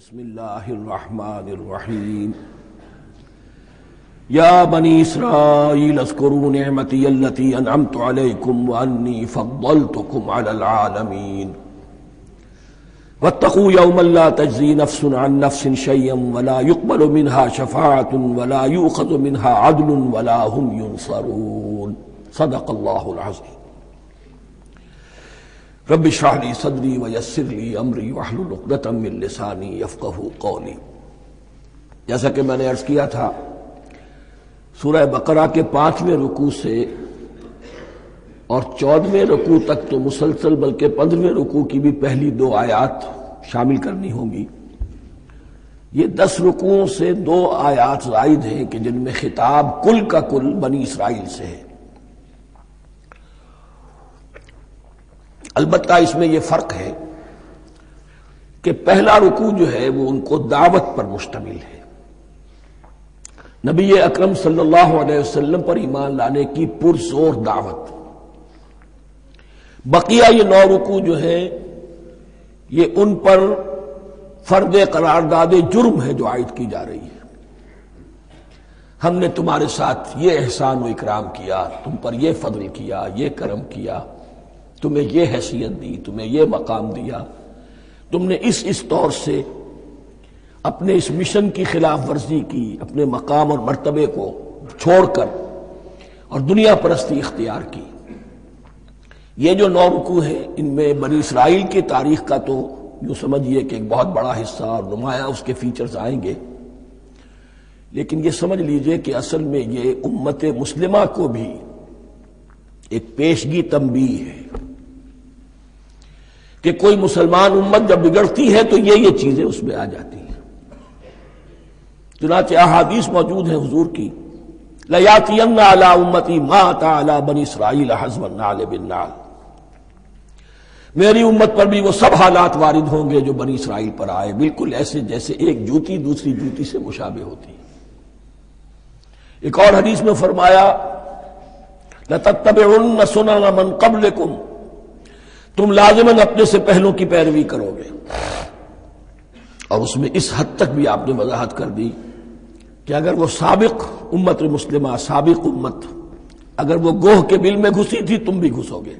بسم اللہ الرحمن الرحیم یا بنی اسرائیل اذکروا نعمتی التی انعمت علیکم وانی فضلتکم علی العالمین واتقوا یوما لا تجزی نفس عن نفس شیئا ولا يقبل منها شفاعة ولا یؤخذ منها عدل ولا هم ينصرون صدق اللہ العظیم رب اشرح لی صدری ویسر لی امری واحلل عقدۃ من لسانی یفقہوا قولی۔ جیسا کہ میں نے عرض کیا تھا، سورہ بقرہ کے 5ویں رکوع سے اور 14ویں رکوع تک تو مسلسل، بلکہ 15ویں رکوع کی بھی پہلی 2 آیات شامل کرنی ہوں گی۔ یہ 10 رکوعوں سے 2 آیات زائد ہیں کہ جن میں خطاب کل کا کل بنی اسرائیل سے ہے۔ البتہ اس میں یہ فرق ہے کہ پہلا رکوع جو ہے وہ ان کو دعوت پر مشتمل ہے، نبی اکرم صلی اللہ علیہ وسلم پر ایمان لانے کی پرزور دعوت۔ بقیہ یہ 9 رکوع جو ہیں یہ ان پر فرض قرارداد جرم ہے جو عائد کی جا رہی ہے۔ ہم نے تمہارے ساتھ یہ احسان و اکرام کیا، تم پر یہ فضل کیا، یہ کرم کیا، تمہیں یہ حیثیت دی، تمہیں یہ مقام دیا، تم نے اس طور سے اپنے اس مشن کی خلاف ورزی کی، اپنے مقام اور مرتبے کو چھوڑ کر اور دنیا پرستی اختیار کی۔ یہ جو 9 رکوع ہیں ان میں بنی اسرائیل کی تاریخ کا تو یوں سمجھیے کہ ایک بہت بڑا حصہ اور نمایاں اس کے فیچرز آئیں گے، لیکن یہ سمجھ لیجئے کہ اصل میں یہ امت مسلمہ کو بھی ایک پیشگی تنبیہ ہے کہ کوئی مسلمان امت جب بگڑتی ہے تو یہ چیزیں اس میں آ جاتی ہیں۔ چنانچہ احادیث موجود ہیں حضور کی، لَيَأْتِيَنَّ عَلَىٰ أُمَّتِي مَا أَتَىٰ عَلَىٰ بَنِي إِسْرَائِيلَ حَزْوَ النَّعْلِ بِالنَّعْلِ، میری امت پر بھی وہ سب حالات وارد ہوں گے جو بنی اسرائیل پر آئے، بالکل ایسے جیسے ایک جوتی دوسری جوتی سے مشابہ ہوتی ہے۔ ایک اور حدیث میں فرمایا لَتَتَّبِعُنَّ سُنَنَ مَن قَبْلِكُمْ، تم لازماً اپنے سے پہلوں کی پیروی کرو گے۔ اور اس میں اس حد تک بھی آپ نے وضاحت کر دی کہ اگر وہ سابق امت مسلمہ، سابق امت اگر وہ گوہ کے بل میں گھسی تھی، تم بھی گھسو گے،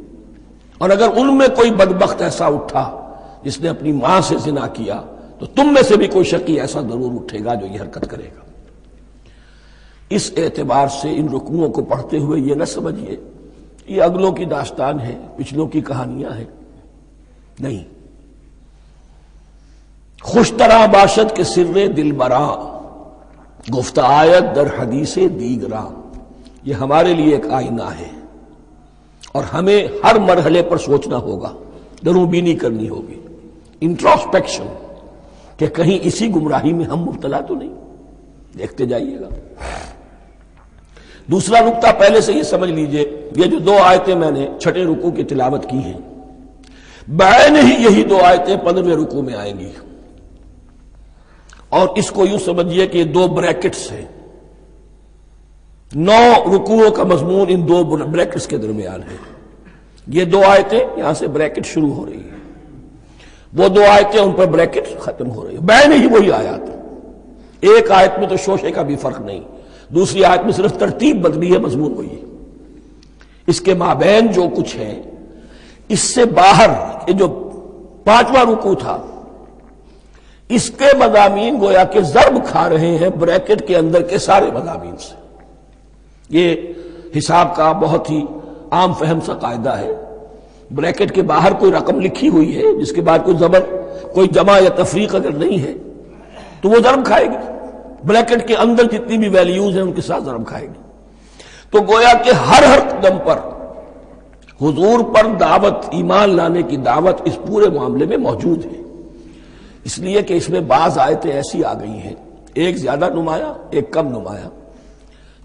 اور اگر ان میں کوئی بدبخت ایسا اٹھا جس نے اپنی ماں سے زنا کیا تو تم میں سے بھی کوئی شقی ایسا ضرور اٹھے گا جو یہ حرکت کرے گا۔ اس اعتبار سے ان رکوعوں کو پڑھتے ہوئے یہ نہ سمجھیے یہ اگلوں کی داستان ہے، پچھلوں کی کہانیاں ہیں، نہیں۔ خوش طرح باشد کے سر دل براں، گفت آیت در حدیث دیگراں، یہ ہمارے لیے ایک آئینہ ہے اور ہمیں ہر مرحلے پر سوچنا ہوگا، دروں بینی کرنی ہوگی، انٹروسپیکشن، کہ کہیں اسی گمراہی میں ہم مبتلا تو نہیں، دیکھتے جائیے گا۔ دوسرا نقطہ پہلے سے یہ سمجھ لیجئے، یہ جو 2 آیتیں میں نے 6 رکوع کی تلاوت کی ہیں، بعین ہی یہی 2 آیتیں 15ویں رکوع میں آئیں گی، اور اس کو یوں سمجھیے کہ یہ 2 بریکٹس ہیں۔ 9 رکوعوں کا مضمون ان 2 بریکٹس کے درمیان ہے۔ یہ 2 آیتیں یہاں سے بریکٹ شروع ہو رہی ہیں، وہ 2 آیتیں ان پر بریکٹ ختم ہو رہی ہیں، بعین ہی وہی آیات۔ ایک آیت میں تو شوشے کا بھی فرق نہیں، دوسری آیت میں صرف ترتیب بدلی ہے، مضمون وہی ہے۔ اس کے مابین جو کچھ ہے، اس سے باہر یہ جو 5واں رکوع تھا، اس کے مضامین گویا کہ ضرب کھا رہے ہیں بریکٹ کے اندر کے سارے مضامین سے۔ یہ حساب کا بہت ہی عام فہم سا قاعدہ ہے، بریکٹ کے باہر کوئی رقم لکھی ہوئی ہے جس کے بعد کوئی زبر، کوئی جمع یا تفریق اگر نہیں ہے تو وہ ضرب کھائے گی، بریکٹ کے اندر جتنی بھی ویلیوز ہیں ان کے ساتھ ضرب کھائے گی۔ تو گویا کہ ہر قدم پر حضور پر دعوت، ایمان لانے کی دعوت اس پورے معاملے میں موجود ہے، اس لیے کہ اس میں بعض آیتیں ایسی آ گئی ہیں، ایک زیادہ نمایاں ایک کم نمایاں،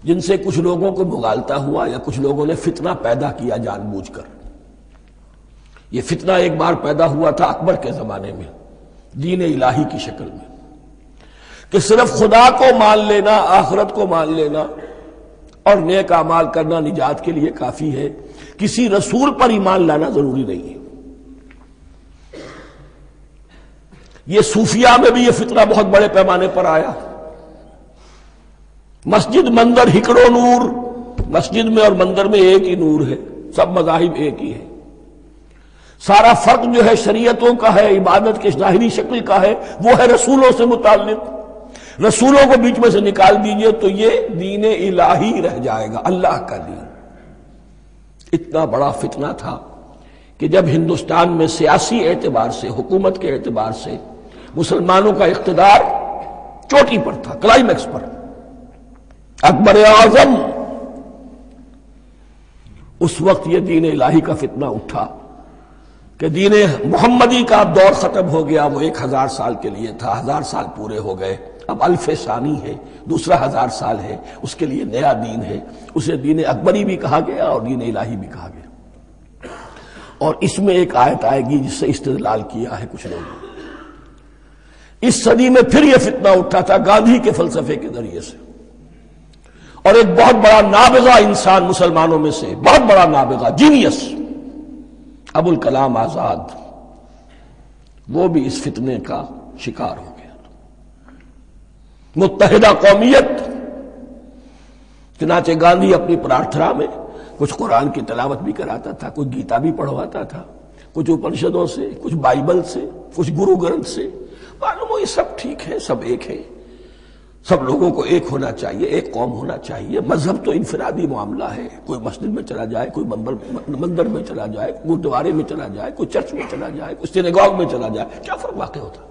جن سے کچھ لوگوں کو مغالطہ ہوا یا کچھ لوگوں نے فتنہ پیدا کیا جان بوجھ کر۔ یہ فتنہ ایک بار پیدا ہوا تھا اکبر کے زمانے میں، دین الہی کی شکل میں، کہ صرف خدا کو مان لینا، آخرت کو مان لینا اور نیک اعمال کرنا نجات کے لیے کافی ہے، کسی رسول پر ایمان لانا ضروری نہیں ہے۔ یہ صوفیہ میں بھی یہ فتنہ بہت بڑے پیمانے پر آیا. مسجد مندر ہکڑو نور، مسجد میں اور مندر میں ایک ہی نور ہے، سب مذاہب ایک ہی ہے. سارا فرق جو ہے شریعتوں کا ہے، عبادت کے ظاہری شکل کا ہے، وہ ہے رسولوں سے متعلق. رسولوں کو بیچ میں سے نکال دیجئے تو یہ دین الہی رہ جائے گا، اللہ کا دین. اتنا بڑا فتنہ تھا کہ جب ہندوستان میں سیاسی اعتبار سے، حکومت کے اعتبار سے مسلمانوں کا اقتدار چوٹی پر تھا، کلائمیکس پر، اکبر اعظم، اس وقت یہ دین الہی کا فتنہ اٹھا کہ دین محمدی کا اب دور ختم ہو گیا. وہ 1000 سال کے لیے تھا، 1000 سال پورے ہو گئے، اب الف ثانی ہے، دوسرا 1000 سال ہے، اس کے لیے نیا دین ہے. اسے دین اکبری بھی کہا گیا اور دین الہی بھی کہا گیا. اور اس میں ایک آیت آئے گی جس سے استدلال کیا ہے کچھ لوگوں نے. اس صدی میں پھر یہ فتنہ اٹھا تھا گاندھی کے فلسفے کے ذریعے سے، اور ایک بہت بڑا نابغہ انسان مسلمانوں میں سے، بہت بڑا نابغہ، جینیس، ابو الکلام آزاد، وہ بھی اس فتنے کا شکار ہو گیا. متحدہ قومیت. چنانچہ گاندھی اپنی پرارتھنا میں کچھ قرآن کی تلاوت بھی کراتا تھا، کچھ گیتا بھی پڑھواتا تھا، کچھ اپنشدوں سے، کچھ بائبل سے، کچھ گرو گرنتھ سے. معلوم ہو یہ سب ٹھیک ہے، سب ایک ہے، سب لوگوں کو ایک ہونا چاہیے، ایک قوم ہونا چاہیے. مذہب تو انفرادی معاملہ ہے، کوئی مسجد میں چلا جائے، کوئی مندر میں چلا جائے، گردوارے میں چلا جائے، کوئی چرچ میں چلا جائے، کوئی سینیگاگ میں چلا جائے، کیا فرق واقع ہوتا ہے؟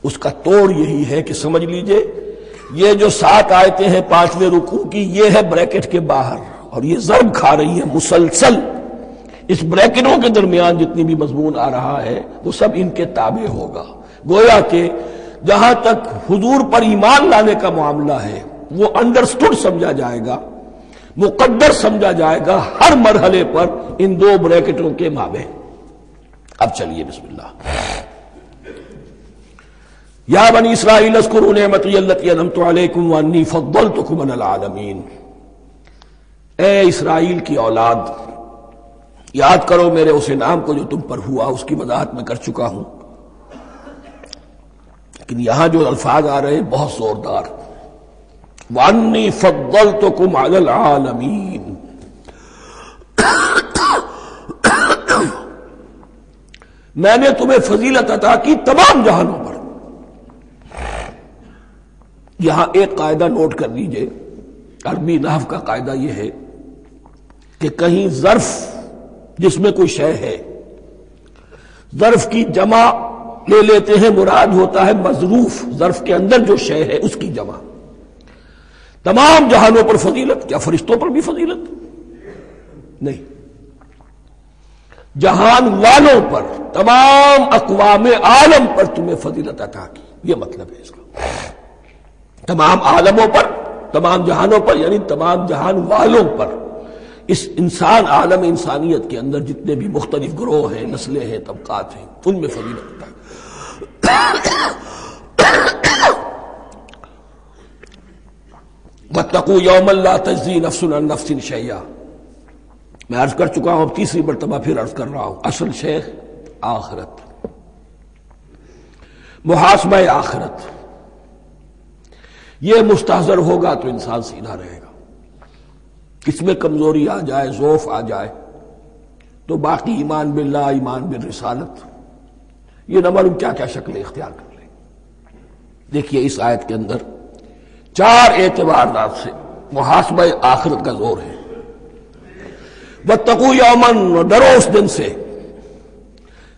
اس کا توڑ یہی ہے کہ سمجھ لیجئے یہ جو 7 آیتیں ہیں 5ویں رکوع کی، یہ ہے بریکٹ کے باہر، اور یہ ضرب کھا رہی ہے مسلسل. اس بریکٹوں کے درمیان جتنی بھی مضمون آ رہا ہے وہ سب ان کے تابع ہوگا. گویا کہ جہاں تک حضور پر ایمان لانے کا معاملہ ہے وہ انڈرسٹوڈ سمجھا جائے گا، مقدر سمجھا جائے گا ہر مرحلے پر ان 2 بریکٹوں کے مابین. اب چلیے بسم اللہ. یا بنی اسرائیل اذکروا نعمتی التی انعمت علیکم وانی فضلتکم علی العالمین. اے اسرائیل کی اولاد، یاد کرو میرے اس انعام کو جو تم پر ہوا. اس کی وضاحت میں کر چکا ہوں، لیکن یہاں جو الفاظ آ رہے ہیں بہت زوردار. وانی فضلتکم علی العالمین. میں نے تمہیں فضیلت عطا کی تمام جہانوں پر. یہاں ایک قاعدہ نوٹ کر لیجئے، عربی نحو کا قاعدہ یہ ہے کہ کہیں ظرف جس میں کوئی شے ہے، ظرف کی جمع لے لیتے ہیں، مراد ہوتا ہے مظروف، ظرف کے اندر جو شے ہے اس کی جمع. تمام جہانوں پر فضیلت، کیا فرشتوں پر بھی فضیلت؟ نہیں، جہان والوں پر، تمام اقوام عالم پر تمہیں فضیلت عطا کی، یہ مطلب ہے اس کا. تمام عالموں پر، تمام جہانوں پر، یعنی تمام جہان والوں پر. اس انسان عالم انسانیت کے اندر جتنے بھی مختلف گروہ ہیں، نسلیں ہیں، طبقات ہیں، ان میں فضیلت ہے. واتقوا یوما لا تجزی نفس عن نفس شیئا. میں عرض کر چکا ہوں، اب تیسری مرتبہ پھر عرض کر رہا ہوں. اصل شیخ آخرت، محاسبہ آخرت. یہ مستحضر ہوگا تو انسان سیدھا رہے گا. اس میں کمزوری آ جائے، ضعف آ جائے تو باقی ایمان باللہ، ایمان بالرسالت، یہ نہ معلوم کیا کیا شکلیں اختیار کر لیں. دیکھیے اس آیت کے اندر 4 اعتبارات سے محاسبہ آخرت کا زور ہے. واتقوا یوما، ڈرو اس دن سے،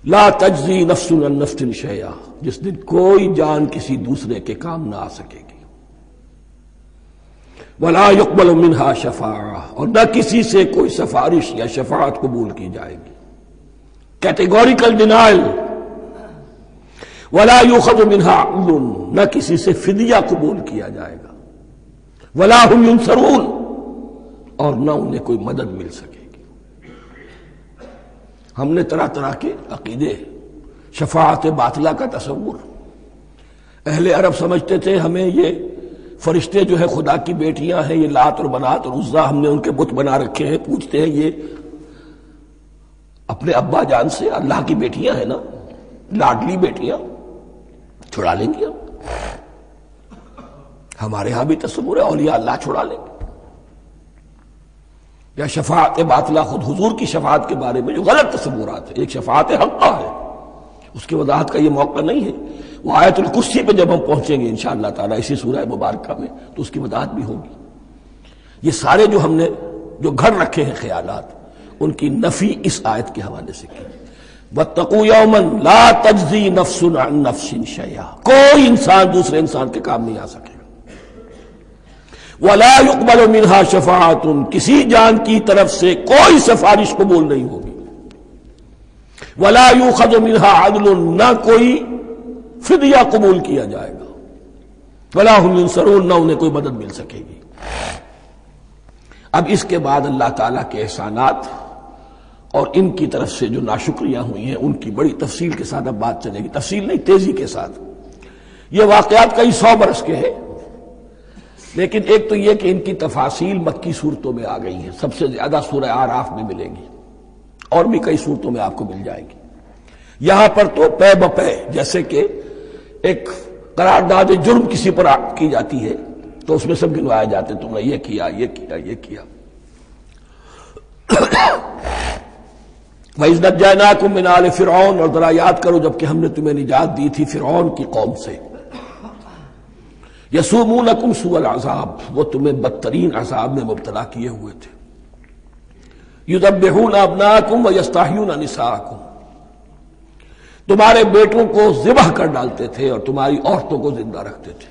لا تجزی نفس عن نفس شیئا، جس دن کوئی جان کسی دوسرے کے کام نہ آ سکے گی. ولا يقبل منها شفاعہ، اور نہ کسی سے کوئی سفارش یا شفاعت قبول کی جائے گی. Categorical denial. ولا يؤخذ منها عدل، نہ کسی سے فدیہ قبول کیا جائے گا. ولا هم ينصرون، اور نہ انہیں کوئی مدد مل سکے گی. ہم نے طرح طرح کے عقیدے، شفاعت باطلہ کا تصور. اہل عرب سمجھتے تھے ہمیں یہ فرشتے جو ہے خدا کی بیٹیاں ہیں، یہ لات اور منات اور عزا ہم نے ان کے بت بنا رکھے ہیں. پوچھتے ہیں یہ اپنے ابا جان سے اللہ کی بیٹیاں ہیں نا، لاڈلی بیٹیاں چھڑا لیں گے ہمارے ہاں بھی تصور ہے اولیاء اللہ چھڑا لیں گے. یا شفاعت باطلہ، خود حضور کی شفاعت کے بارے میں جو غلط تصورات ہیں. ایک شفاعت حقہ ہے، اس کی وضاحت کا یہ موقع نہیں ہے. وہ آیت الکرسی پہ جب ہم پہنچیں گے انشاءاللہ تعالیٰ اسی سورہ مبارکہ میں تو اس کی وضاحت بھی ہوگی. یہ سارے جو ہم نے جو گھڑ رکھے ہیں خیالات، ان کی نفی اس آیت کے حوالے سے کی. وَاتَّقُوا يَوْمًا لَا تَجْزِي نَفْسٌ عَن نَفْسٍ شَيْئًا، کوئی انسان دوسرے انسان کے کام نہیں آ سکے. وَلَا يُقْبَلُ مِنْهَا شَفَاعَةٌ، کسی جان کی طرف سے کوئی سفارش قبول نہیں ہوگی. وَلَا يُؤْخَذُ مِنْهَا عَدْلٌ، نہ کوئی فدیہ قبول کیا جائے گا. وَلَا هُمْ يُنصَرُونَ، نہ انہیں کوئی مدد مل سکے گی. اب اس کے بعد اللہ تعالیٰ کے احسانات اور ان کی طرف سے جو ناشکریاں ہوئی ہیں ان کی بڑی تفصیل کے ساتھ اب بات چلے گی. تفصیل نہیں، تیزی کے ساتھ. یہ واقعات کئی 100 برس کے ہیں، لیکن ایک تو یہ کہ ان کی تفاصیل مکی صورتوں میں آ گئی ہیں. سب سے زیادہ سورہ اعراف میں ملے گی، اور بھی کئی صورتوں میں آپ کو مل جائے گی. یہاں پر تو پے بپے جیسے کہ ایک قرارداد جرم کسی پر کی جاتی ہے تو اس میں سب گنوائے جاتے، تم نے یہ کیا یہ کیا یہ کیا. وَإِذْ نَجَّيْنَاكُم مِّنْ آلِ فِرْعَوْنَ، اور ذرا یاد کرو جب کہ ہم نے تمہیں نجات دی تھی فرعون کی قوم سے. یسومونکم سوء العذاب، وہ تمہیں بدترین عذاب میں مبتلا کیے ہوئے تھے. یذبحون ابناءکم ویستحیون نساءکم، تمہارے بیٹوں کو ذبح کر ڈالتے تھے اور تمہاری عورتوں کو زندہ رکھتے تھے.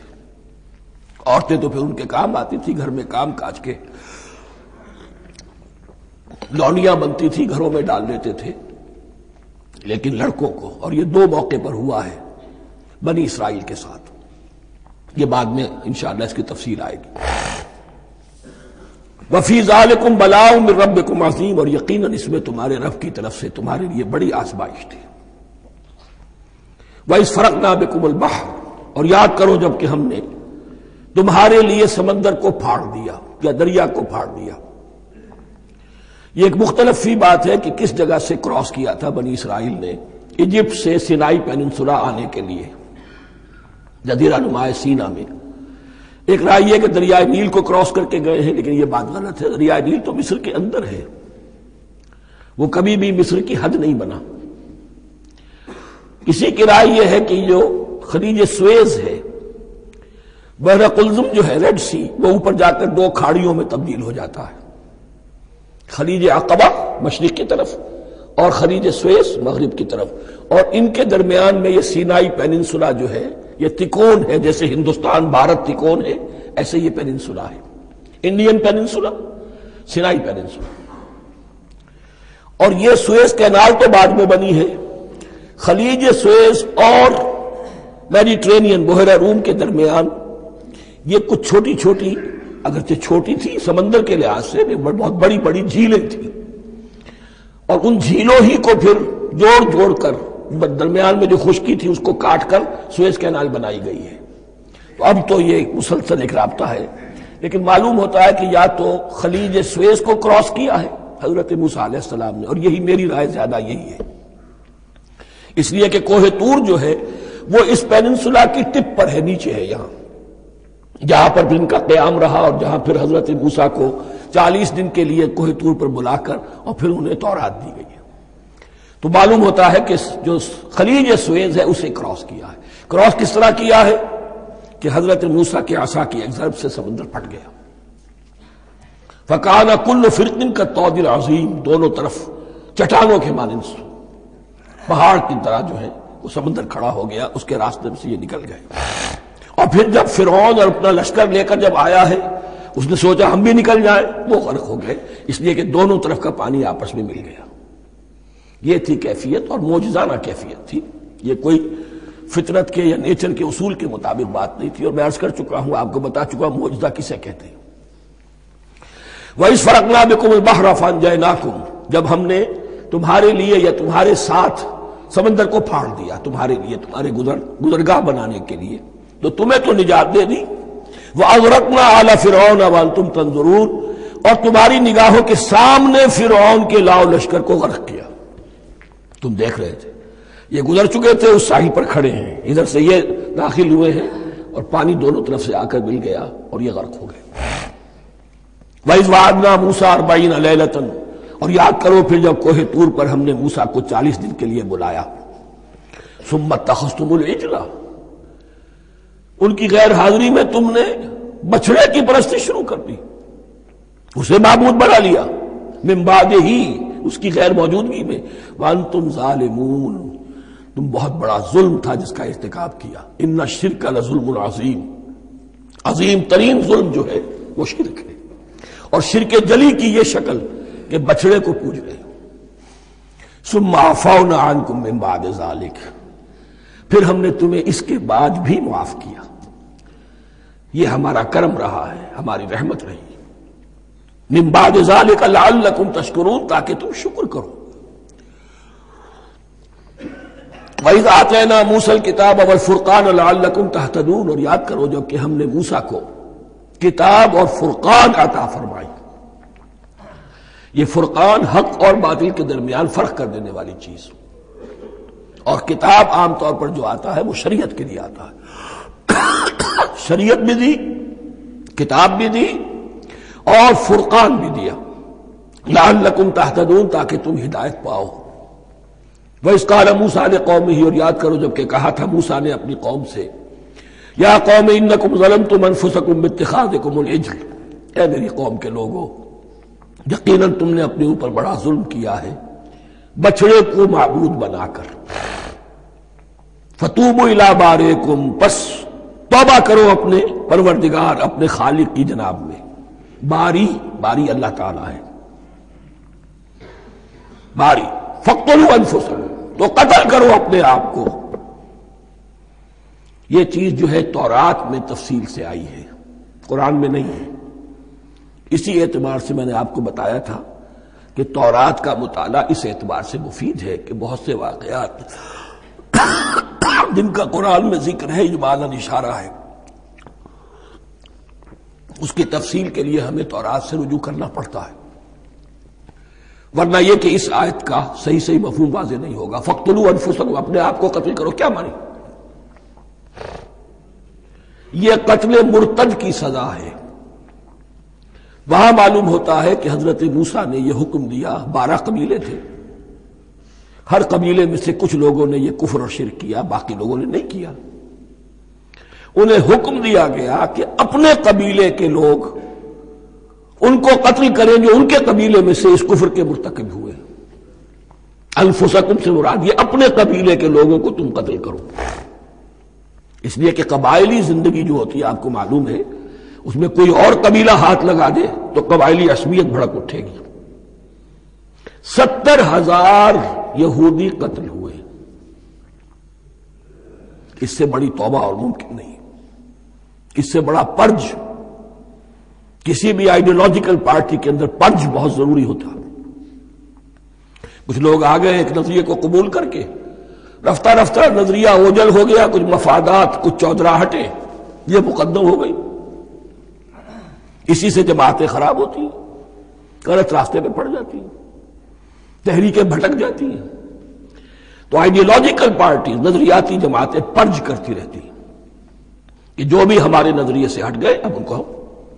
عورتیں تو پھر ان کے کام آتی تھی، گھر میں کام کاج کے لونیاں بنتی تھی، گھروں میں ڈال دیتے تھے. لیکن لڑکوں کو، اور یہ 2 موقع پر ہوا ہے بنی اسرائیل کے ساتھ، یہ بعد میں انشاءاللہ اس کی تفصیل آئے گی. وَفِي ذَلِكُمْ بَلَاءٌ مِّن رَبِّكُمْ عَظِيمٌ، اور یقیناً اس میں تمہارے رب کی طرف سے تمہارے لیے بڑی آزمائش تھی. وَإِذْ فَرَقْنَا بِكُمُ الْبَحْرَ، اور یاد کرو جب کہ ہم نے تمہارے لیے سمندر کو پھاڑ دیا یا دریا کو پھاڑ دیا. یہ ایک مختلف فی بات ہے کہ کس جگہ سے کراس کیا تھا بنی اسرائیل نے ایجپٹ سے سینائی پیننسولا آنے کے لیے جزیرہ نما سینا میں. ایک رائے یہ کہ دریائے نیل کو کراس کر کے گئے ہیں، لیکن یہ بات غلط ہے. دریائے نیل تو مصر کے اندر ہے، وہ کبھی بھی مصر کی حد نہیں بنا. کسی کی رائے یہ ہے کہ جو خلیج سویز ہے، بحر قلزم جو ہے ریڈ سی، وہ اوپر جا کر 2 کھاڑیوں میں تبدیل ہو جاتا ہے. خلیج عقبہ مشرق کی طرف اور خلیج سویز مغرب کی طرف، اور ان کے درمیان میں یہ سینائی پیننسولا جو ہے یہ تکون ہے. جیسے ہندوستان بھارت تکون ہے، ایسے یہ پیننسولا ہے، انڈین پیننسولا، سینائی پیننسولا. اور یہ سویز کینال تو بعد میں بنی ہے. خلیج سویز اور میڈیٹرینین بحیرہ روم کے درمیان یہ کچھ چھوٹی چھوٹی، اگرچہ چھوٹی تھی سمندر کے لحاظ سے، بہت بڑی بڑی جھیلیں تھیں، اور ان جھیلوں ہی کو پھر جوڑ جوڑ کر درمیان میں جو خشکی تھی اس کو کاٹ کر سویز کینال بنائی گئی ہے. تو اب تو یہ مسلسل ایک رابطہ ہے، لیکن معلوم ہوتا ہے کہ یا تو خلیج سویز کو کراس کیا ہے حضرت موسیٰ علیہ السلام نے، اور یہی میری رائے زیادہ یہی ہے، اس لیے کہ کوہ طور جو ہے وہ اس پیننسولا کی ٹپ پر ہے، نیچے ہے یہاں، جہاں پر پھر ان کا قیام رہا اور جہاں پھر حضرت موسیٰ کو 40 دن کے لیے کوہ طور پر بلا کر اور پھر انہیں تورات دی گئی ہے. تو معلوم ہوتا ہے کہ جو خلیج سویز ہے اسے کراس کیا ہے. کراس کس طرح کیا ہے کہ حضرت موسیٰ کے عصا کی ایک ضرب سے سمندر پھٹ گیا. فَكَانَ كُلُّ فِرْقٍ كَالطَّوْدِ الْعَظِيمِ، دونوں طرف چٹانوں کے مانند پہاڑ کی طرح جو ہے وہ سمندر کھڑا ہو گیا، اس کے راستے سے یہ نکل گئے. اور پھر جب فرعون اور اپنا لشکر لے کر جب آیا ہے، اس نے سوچا ہم بھی نکل جائیں، وہ غرق ہو گئے، اس لیے کہ دونوں طرف کا پانی آپس میں مل گیا. یہ تھی کیفیت، اور معجزانہ کیفیت تھی. یہ کوئی فطرت کے یا نیچر کے اصول کے مطابق بات نہیں تھی، اور میں عرض کر چکا ہوں، آپ کو بتا چکا ہوں معجزہ کسے کہتے ہیں. وَإِذْ فَرَقْنَا بِكُمُ الْبَحْرَ فَأَنْجَيْنَاكُمْ، جب ہم نے تمہارے لیے یا تمہارے ساتھ سمندر کو پھاڑ دیا، تمہارے لیے، تمہارے گزرگاہ بنانے کے لیے، تو تمہیں تو نجات دے دی. وَأَغْرَقْنَا آلَ فِرْعَوْنَ وَأَنْتُمْ تَنظُرُونَ، اور تمہاری نگاہوں کے سامنے فرعون کے لاؤ لشکر کو غرق کیا، تم دیکھ رہے تھے. یہ گزر چکے تھے، اس ساحل پر کھڑے ہیں، ادھر سے یہ داخل ہوئے ہیں اور پانی دونوں طرف سے آ کر مل گیا اور یہ غرق ہو گئے۔ وَإِذْ وَعَدْنَا مُوسَىٰ 40 لَيْلَةً، اور یاد کرو پھر جب کوہ طور پر ہم نے موسیٰ کو 40 دن کے لیے بلایا۔ ثُمَّ اتَّخَذْتُمُ الْعِجْلَ، ان کی غیر حاضری میں تم نے بچڑے کی پرستی شروع کر دی، اسے معبود بنا لیا، من بعدہ، اس کی غیر موجودگی میں، وَأَنْتُمْ ظَالِمُونَ، تم بہت بڑا ظلم تھا جس کا ارتکاب کیا۔ ان الشرک لظلم عظیم، عظیم ترین ظلم جو ہے وہ شرک ہے، اور شرک جلی کی یہ شکل کہ بچڑے کو پوج رہے ہو۔ ثم عفونا عنکم من بعد ذلک، پھر ہم نے تمہیں اس کے بعد بھی معاف کیا، یہ ہمارا کرم رہا ہے، ہماری رحمت رہی۔ من بعد ذلک لعلکم تشکرون، تاکہ تم شکر کرو۔ وَإِذْ آتَيْنَا مُوسَى الْكِتَابَ وَالْفُرْقَانَ لَعَلَّكُمْ تَهْتَدُونَ، اور یاد کرو جب کہ ہم نے موسیٰ کو کتاب اور فرقان عطا فرمائی۔ یہ فرقان حق اور باطل کے درمیان فرق کر دینے والی چیز، اور کتاب عام طور پر جو آتا ہے وہ شریعت کے لیے آتا ہے، شریعت بھی دی، کتاب بھی دی، اور فرقان بھی دیا، لعلکم تہتدون، تاکہ تم ہدایت پاؤ۔ وَإِذْ قَالَ مُوسَىٰ لِقَوْمِهِ، اور یاد کرو جب کہ کہا تھا موسیٰ نے اپنی قوم سے، یا قوم انکم ظلمتم انفسکم باتخاذکم العجل، اے میری قوم کے لوگو، یقیناً تم نے اپنے اوپر بڑا ظلم کیا ہے بچڑے کو معبود بنا کر۔ فتوبوا الی بارئکم، پس توبہ کرو اپنے پروردگار، اپنے خالق کی جناب میں۔ باری اللہ تعالیٰ ہے، باری۔ فاقتلوا انفسکم، تو قتل کرو اپنے آپ کو۔ یہ چیز جو ہے تورات میں تفصیل سے آئی ہے، قرآن میں نہیں ہے۔ اسی اعتبار سے میں نے آپ کو بتایا تھا کہ تورات کا مطالعہ اس اعتبار سے مفید ہے کہ بہت سے واقعات جن کا قرآن میں ذکر ہے، اجمالاً اشارہ ہے، اس کی تفصیل کے لیے ہمیں تورات سے رجوع کرنا پڑتا ہے، ورنہ یہ کہ اس آیت کا صحیح مفہوم واضح نہیں ہوگا۔ فاقتلوا انفسکم، اپنے آپ کو قتل کرو، کیا مانی؟ یہ قتل مرتد کی سزا ہے۔ وہاں معلوم ہوتا ہے کہ حضرت موسیٰ نے یہ حکم دیا، 12 قبیلے تھے، ہر قبیلے میں سے کچھ لوگوں نے یہ کفر اور شرک کیا، باقی لوگوں نے نہیں کیا۔ انہیں حکم دیا گیا کہ اپنے قبیلے کے لوگ ان کو قتل کریں جو ان کے قبیلے میں سے اس کفر کے مرتکب ہوئے۔ انفسکم سے مراد یہ اپنے قبیلے کے لوگوں کو تم قتل کرو، اس لیے کہ قبائلی زندگی جو ہوتی ہے آپ کو معلوم ہے، اس میں کوئی اور قبیلہ ہاتھ لگا دے تو قبائلی عصبیت بھڑک اٹھے گی۔ 70,000 یہودی قتل ہوئے، اس سے بڑی توبہ اور ممکن نہیں، اس سے بڑا پرج، کسی بھی آئیڈیولوجیکل پارٹی کے اندر پرج بہت ضروری ہوتا۔ کچھ لوگ آ گئے ایک نظریے کو قبول کر کے، رفتہ رفتہ نظریہ اوجل ہو گیا، کچھ مفادات، کچھ چودراہٹیں یہ مقدم ہو گئی، اسی سے جماعتیں خراب ہوتی ہیں، غلط راستے پہ پڑ جاتی ہیں، تحریکیں بھٹک جاتی ہیں۔ تو آئیڈیولوجیکل پارٹی، نظریاتی جماعتیں پرج کرتی رہتی ہیں کہ جو بھی ہمارے نظریے سے ہٹ گئے اب ان کو ہم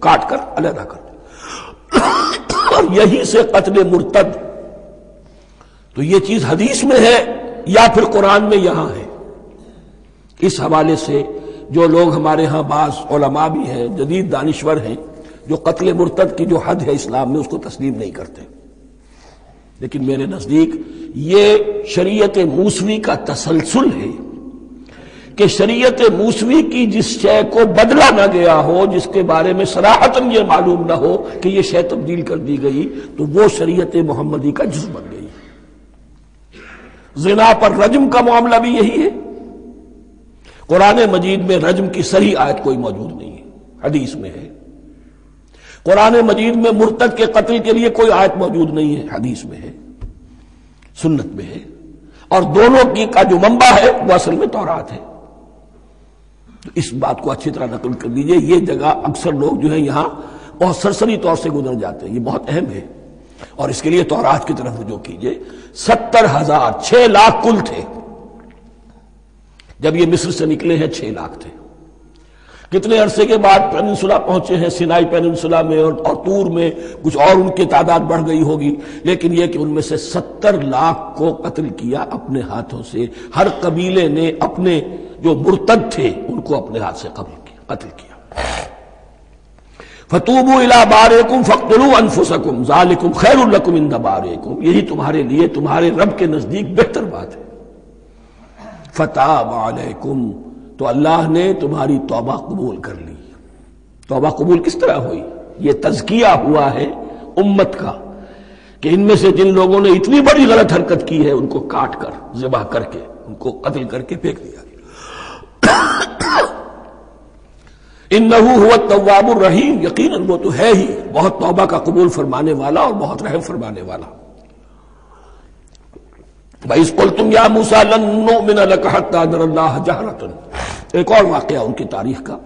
کاٹ کر علیحدہ کر دیں، اور یہی سے قتل مرتد۔ تو یہ چیز حدیث میں ہے یا پھر قرآن میں یہاں ہے، اس حوالے سے جو لوگ ہمارے ہاں بعض علماء بھی ہیں، جدید دانشور ہیں، جو قتل مرتد کی جو حد ہے اسلام میں اس کو تسلیم نہیں کرتے، لیکن میرے نزدیک یہ شریعت موسوی کا تسلسل ہے کہ شریعت موسوی کی جس شے کو بدلا نہ گیا ہو، جس کے بارے میں صراحتاً یہ معلوم نہ ہو کہ یہ شے تبدیل کر دی گئی، تو وہ شریعت محمدی کا جز بن گئی۔ زنا پر رجم کا معاملہ بھی یہی ہے، قرآن مجید میں رجم کی صحیح آیت کوئی موجود نہیں ہے، حدیث میں ہے۔ قرآن مجید میں مرتد کے قتل کے لیے کوئی آیت موجود نہیں ہے، حدیث میں ہے، سنت میں ہے، اور دونوں کی کا جو منبع ہے وہ اصل میں تورات ہے۔ تو اس بات کو اچھی طرح نقل کر دیجئے، یہ جگہ اکثر لوگ جو ہے یہاں بہت سرسری طور سے گزر جاتے ہیں، یہ بہت اہم ہے، اور اس کے لیے تورات کی طرف رجوع کیجئے۔ 70,000، 6 لاکھ کل تھے، جب یہ مصر سے نکلے ہیں 6 لاکھ تھے. کتنے عرصے کے بعد پیننسولا پہنچے ہیں، سینائی پیننسولا میں اور طور میں کچھ اور ان کی تعداد بڑھ گئی ہوگی، لیکن یہ کہ ان میں سے 70 لاکھ کو قتل کیا اپنے ہاتھوں سے. ہر قبیلے نے اپنے جو مرتد تھے ان کو اپنے ہاتھ سے قتل کیا. فَتُوبُوا إِلَىٰ بَارِئِكُمْ فَاقْتُلُوا أَنفُسَكُمْ ذَٰلِكُمْ خَيْرٌ لَكُمْ عِندَ بَارِئِكُمْ، یہی تمہارے لیے تمہارے رب کے نزدیک بہتر بات ہے. فَتَابَ عَلَيْكُمْ، تو اللہ نے تمہاری توبہ قبول کر لی. توبہ قبول کس طرح ہوئی؟ یہ تزکیہ ہوا ہے امت کا کہ ان میں سے جن لوگوں نے اتنی بڑی غلط حرکت کی ہے ان کو کاٹ کر، ذبح کر کے، ان کو قتل کر کے پھینک دیا. انہ هو التواب الرحیم، یقیناً وہ تو ہے ہی بہت توبہ کا قبول فرمانے والا اور بہت رحم فرمانے والا. وَإِذْ قُلْتُمْ يَا مُوسَىٰ لَن نُّؤْمِنَ لَكَ حَتَّىٰ نَرَى اللَّهَ جَهْرَةً، ایک اور واقعہ ان کی تاریخ کا.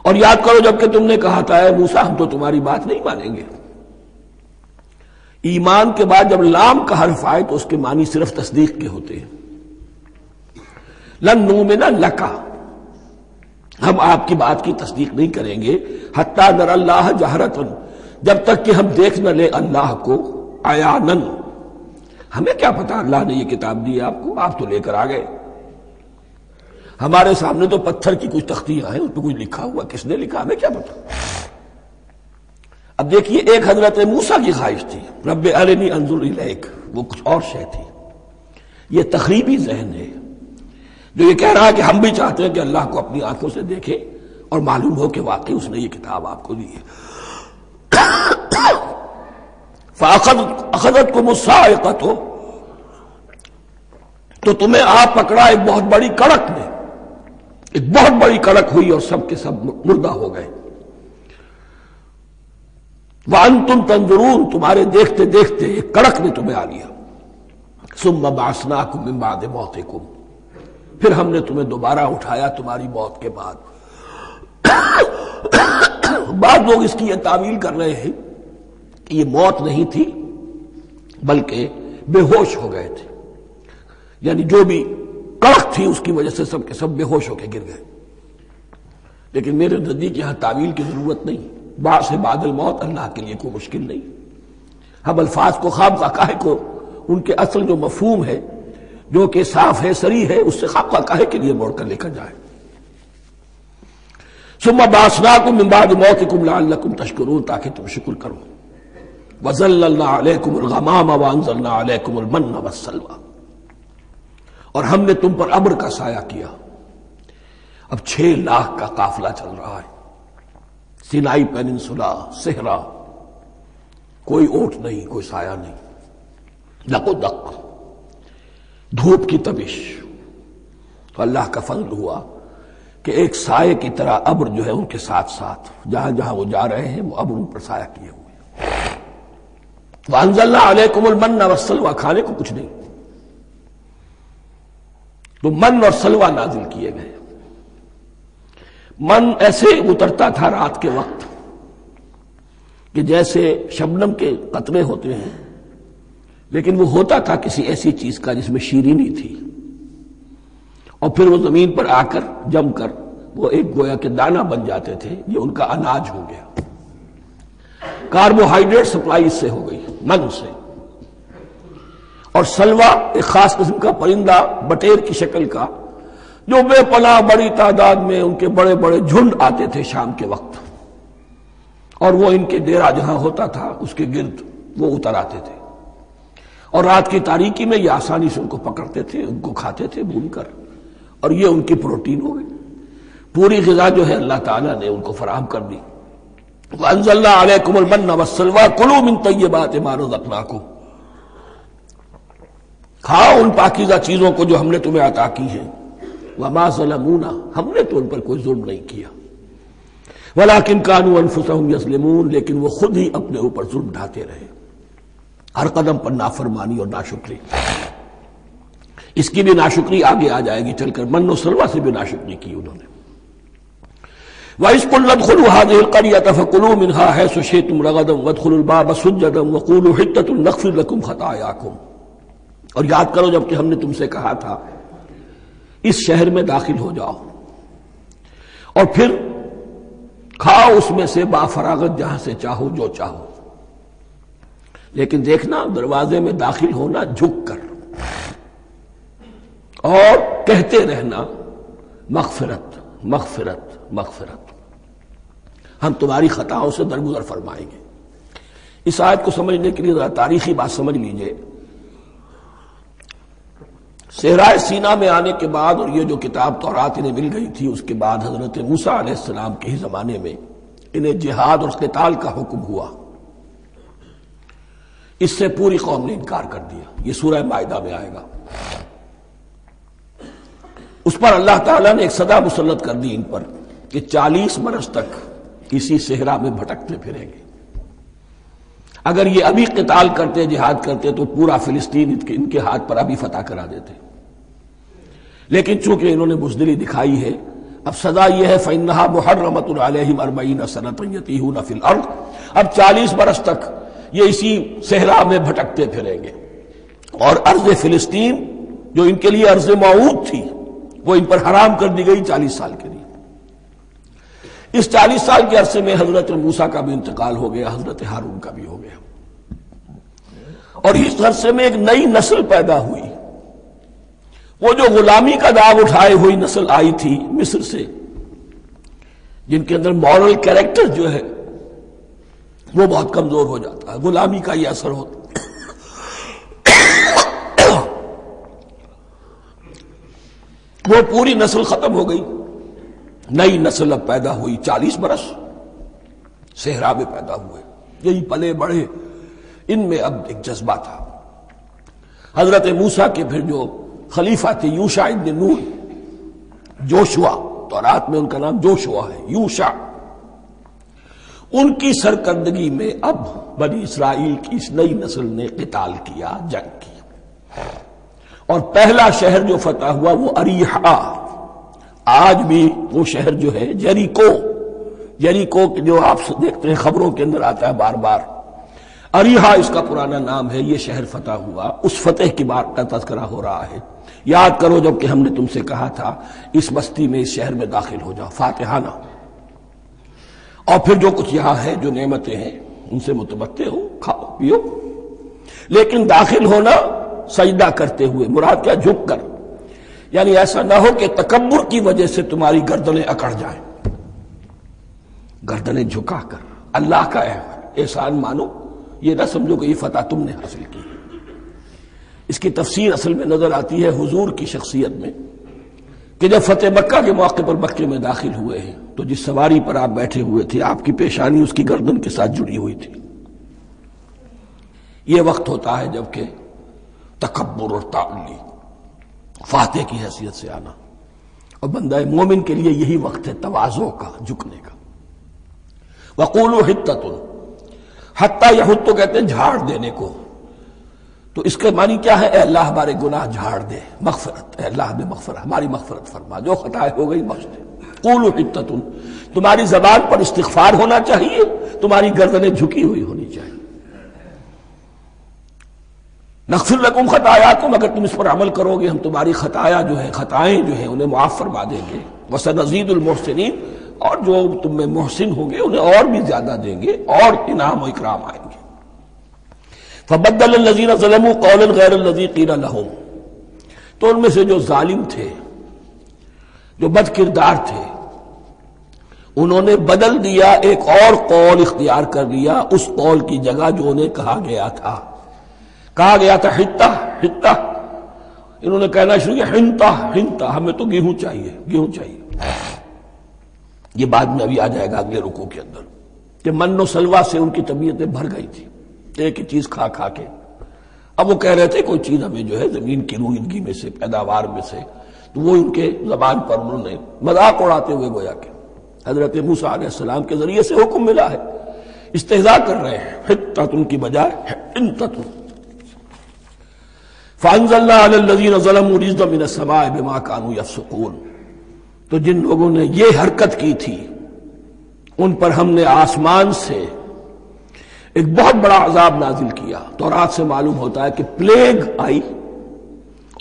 اور یاد کرو جب کہ تم نے کہا تھا اے موسیٰ ہم تو تمہاری بات نہیں مانیں گے. ایمان کے بعد جب لام کا حرف آئے تو اس کے معنی صرف تصدیق کے ہوتے ہیں. لن نؤمن لک، ہم آپ کی بات کی تصدیق نہیں کریں گے، حتی نر اللہ جہرتن، جب تک کہ ہم دیکھ نہ لیں اللہ کو عیانن. ہمیں کیا پتا اللہ نے یہ کتاب دی آپ کو، آپ تو لے کر آ گئے. ہمارے سامنے تو پتھر کی کچھ تختیاں ہیں، اس پہ کچھ لکھا ہوا، کس نے لکھا ہمیں کیا پتا. اب دیکھیے ایک حضرت موسیٰ کی خواہش تھی رب ارنی انظر الیک، وہ کچھ اور شے تھی. یہ تخریبی ذہن ہے جو یہ کہہ رہا ہے کہ ہم بھی چاہتے ہیں کہ اللہ کو اپنی آنکھوں سے دیکھیں اور معلوم ہو کہ واقعی اس نے یہ کتاب آپ کو دی ہے. فَأَخَذَتْكُمُ الصَّاعِقَةُ، تو تمہیں آپ پکڑا ایک بہت بڑی کڑک نے، ایک بہت بڑی کڑک ہوئی اور سب کے سب مردہ ہو گئے. وَأَنْتُمْ تَنظُرُونَ، تمہارے دیکھتے دیکھتے ایک کڑک نے تمہیں آ لیا. ثُمَّ بَعَثْنَاكُم مِّن بَعْدِ مَوْتِكُمْ، پھر ہم نے تمہیں دوبارہ اٹھایا تمہاری موت کے بعد. بعض لوگ اس کی یہ تعویل کر رہے ہیں کہ یہ موت نہیں تھی بلکہ بے ہوش ہو گئے تھے، یعنی جو بھی کڑک تھی اس کی وجہ سے سب کے سب بے ہوش ہو کے گر گئے. لیکن میرے نزدیک یہاں تعویل کی ضرورت نہیں. بعد سے بعد الموت اللہ کے لیے کوئی مشکل نہیں. ہم الفاظ کو خواب کاہے کو ان کے اصل جو مفہوم ہے جو کہ صاف ہے صریح ہے اس سے خواب کاہے کے لیے موڑ کر لے کر جائے. ثم بعثناکم من بعد موتکم لعلکم تشکرون، تاکہ تم شکر کرو. وظللنا علیکم الغمام وانزلنا علیکم المن والسلوى، اور ہم نے تم پر ابر کا سایہ کیا. اب 6 لاکھ کا قافلہ چل رہا ہے، سینائی پیننسولا، صحرا، کوئی اوٹ نہیں، کوئی سایہ نہیں، دق و دق، دھوپ کی تبش. تو اللہ کا فضل ہوا کہ ایک سائے کی طرح ابر جو ہے ان کے ساتھ ساتھ جہاں جہاں وہ جا رہے ہیں وہ ابر ان پر سایہ کیے ہوئے. وَأَنزَلْنَا عَلَيْكُمُ الْمَنَّ وَالسَّلْوَىٰ، کھانے کو کچھ نہیں تو من اور سلوہ نازل کیے گئے. من ایسے اترتا تھا رات کے وقت کہ جیسے شبنم کے قطرے ہوتے ہیں، لیکن وہ ہوتا تھا کسی ایسی چیز کا جس میں شیرینی تھی، اور پھر وہ زمین پر آ کر جم کر وہ ایک گویا کے دانہ بن جاتے تھے. یہ ان کا اناج ہو گیا. کاربوہائیڈریٹ سپلائی اس سے ہو گئی، من سے. اور سلوہ ایک خاص قسم کا پرندہ بٹیر کی شکل کا جو بے پناہ بڑی تعداد میں ان کے بڑے بڑے جھنڈ آتے تھے شام کے وقت، اور وہ ان کے ڈیرا جہاں ہوتا تھا اس کے گرد وہ اتر آتے تھے، اور رات کی تاریکی میں یہ آسانی سے ان کو پکڑتے تھے، ان کو کھاتے تھے بھون کر، اور یہ ان کی پروٹین ہو گئی. پوری غذا جو ہے اللہ تعالیٰ نے ان کو فراہم کر دی. وَأَنزَلْنَا عَلَيْكُمُ الْمَنَّ وَالسَّلْوَىٰ كُلُوا مِن طَيِّبَاتِ مَا رَزَقْنَاكُمْ، کھاؤ ان پاکیزہ چیزوں کو جو ہم نے تمہیں عطا کی ہیں. وَمَا ظَلَمُونَا، ہم نے تو ان پر کوئی ظلم نہیں کیا. وَلَٰكِن كَانُوا أَنفُسَهُمْ يَظْلِمُونَ، لیکن وہ خود ہی اپنے اوپر ظلم ڈھاتے رہے، ہر قدم پر نافرمانی اور ناشکری. اس کی بھی ناشکری آگے آ جائے گی چل کر، من و سلوہ سے بھی ناشکری کی انہوں نے. وَإِذْ قُلْنَا ادْخُلُوا هَٰذِهِ الْقَرْيَةَ فَكُلُوا مِنْهَا حَيْثُ شِئْتُمْ رَغَدًا وَادْخُلُوا الْبَابَ سُجَّدًا وَقُولُوا حِطَّةٌ نَغْفِرْ لَكُمْ خَطَايَاكُمْ. اور یاد کرو جب کہ ہم نے تم سے کہا تھا اس شہر میں داخل ہو جاؤ اور پھر کھاؤ اس میں سے بافراغت جہاں سے چاہو جو چاہو، لیکن دیکھنا دروازے میں داخل ہونا جھک کر اور کہتے رہنا مغفرت مغفرت مغفرت، ہم تمہاری خطاؤں سے درگزر فرمائیں گے۔ اس آیت کو سمجھنے کے لیے ذرا تاریخی بات سمجھ لیجئے۔ صحرائے سینا میں آنے کے بعد، اور یہ جو کتاب تورات انہیں مل گئی تھی، اس کے بعد حضرت موسیٰ علیہ السلام کے ہی زمانے میں انہیں جہاد اور قتال کا حکم ہوا۔ اس سے پوری قوم نے انکار کر دیا، یہ سورہ مائدہ میں آئے گا۔ اس پر اللہ تعالیٰ نے ایک سزا مسلط کر دی ان پر کہ 40 برس تک اسی صحرا میں بھٹکتے پھریں گے۔ اگر یہ ابھی قتال کرتے، جہاد کرتے، تو پورا فلسطین ان کے ہاتھ پر ابھی فتح کرا دیتے، لیکن چونکہ انہوں نے بزدلی دکھائی ہے، اب سزا یہ ہے فَإِنَّهَا مُحَرَّمَةٌ عَلَيْهِمْ 40 سَنَةً يَتِيهُونَ فِي الْأَرْضِ، اب 40 برس تک یہ اسی صحرا میں بھٹکتے پھریں گے، اور ارض فلسطین جو ان کے لیے ارض موعود تھی وہ ان پر حرام کر دی گئی 40 سال کے لیے۔ اس 40 سال کے عرصے میں حضرت موسیٰ کا بھی انتقال ہو گیا، حضرت ہارون کا بھی ہو گیا، اور اس عرصے میں ایک نئی نسل پیدا ہوئی۔ وہ جو غلامی کا داغ اٹھائے ہوئی نسل آئی تھی مصر سے، جن کے اندر مورل کیریکٹر جو ہے وہ بہت کمزور ہو جاتا ہے، غلامی کا یہ اثر ہوتا ہے۔ وہ پوری نسل ختم ہو گئی، نئی نسل اب پیدا ہوئی، 40 برس صحرا میں پیدا ہوئے، یہی پلے بڑھے، ان میں اب ایک جذبہ تھا۔ حضرت موسیٰ کے پھر جو خلیفہ تھے یوشع ابن نون، جوشوا، تورات میں ان کا نام جوشوا ہے، یوشع، ان کی سرکردگی میں اب بنی اسرائیل کی اس نئی نسل نے قتال کیا، جنگ کی، اور پہلا شہر جو فتح ہوا وہ اریحا۔ آج بھی وہ شہر جو ہے جیریکو جو آپ دیکھتے ہیں خبروں کے اندر آتا ہے بار بار، اریحا اس کا پرانا نام ہے، یہ شہر فتح ہوا۔ اس فتح کی بات کا تذکرہ ہو رہا ہے۔ یاد کرو جب کہ ہم نے تم سے کہا تھا اس بستی میں، اس شہر میں داخل ہو جاؤ فاتحانہ، اور پھر جو کچھ یہاں ہے، جو نعمتیں ہیں، ان سے متمتع ہو، کھاؤ پیو، لیکن داخل ہونا سجدہ کرتے ہوئے، مراد کیا؟ جھک کر، یعنی ایسا نہ ہو کہ تکبر کی وجہ سے تمہاری گردنیں اکڑ جائیں، گردنیں جھکا کر اللہ کا احسان مانو، یہ نہ سمجھو کہ یہ فتح تم نے حاصل کی۔ اس کی تفسیر اصل میں نظر آتی ہے حضور کی شخصیت میں، کہ جب فتح مکہ کے موقع پر مکے میں داخل ہوئے ہیں تو جس سواری پر آپ بیٹھے ہوئے تھے، آپ کی پیشانی اس کی گردن کے ساتھ جڑی ہوئی تھی۔ یہ وقت ہوتا ہے جب کہ تکبر اور تعلی، فاتح کی حیثیت سے آنا، اور بندہ مومن کے لیے یہی وقت ہے تواضع کا، جھکنے کا۔ وَقُولُوا حِطَّةٌ، حتیٰ یحط تو کہتے ہیں جھاڑ دینے کو، تو اس کے معنی کیا ہے؟ اے اللہ ہمارے گناہ جھاڑ دے، مغفرت، اے اللہ ہمیں مغفرت، ہماری مغفرت فرما، جو خطائیں ہو گئی بخش دے۔ قولوا حِطَّةٌ، تمہاری زبان پر استغفار ہونا چاہیے، تمہاری گردنیں جھکی ہوئی ہونی چاہیے۔ نغفر لکم خطایاکم، اگر تم اس پر عمل کرو گے ہم تمہاری خطائیں جو ہیں انہیں معاف فرما دیں گے۔ وسنزید المحسنین، اور جو تم میں محسن ہوں گے انہیں اور بھی زیادہ دیں گے، اور انعام و اکرام آئیں گے۔ فبدل الذین ظلموا قولا غیر الذی قیل لہم، تو ان میں سے جو ظالم تھے، جو بد کردار تھے، انہوں نے بدل دیا، ایک اور قول اختیار کر لیا اس قول کی جگہ جو انہیں کہا گیا تھا حتہ حتہ، انہوں نے کہنا شروع کیا ہنتا ہنتا، ہمیں تو گیہوں چاہیے۔ یہ بعد میں ابھی آ جائے گا اگلے رکوع کے اندر، کہ من و سلوہ سے ان کی طبیعتیں بھر گئی تھی ایک ہی چیز کھا کھا کے۔ اب وہ کہہ رہے تھے کوئی چیز ہمیں جو ہے زمین کی روئیدگی میں سے، پیداوار میں سے، تو وہ ان کے زبان پر انہوں نے مذاق اڑاتے ہوئے گویا کہ حضرت موسیٰ علیہ السلام کے ذریعے سے حکم ملا ہے، استہزاء کر رہے ہیں، حتۃ کی بجائے حنتۃ۔ فانزلنا علی الذین ظلموا رجزا من السماء بما كانوا یفسقون، تو جن لوگوں نے یہ حرکت کی تھی ان پر ہم نے آسمان سے ایک بہت بڑا عذاب نازل کیا۔ تورات سے معلوم ہوتا ہے کہ پلیگ آئی،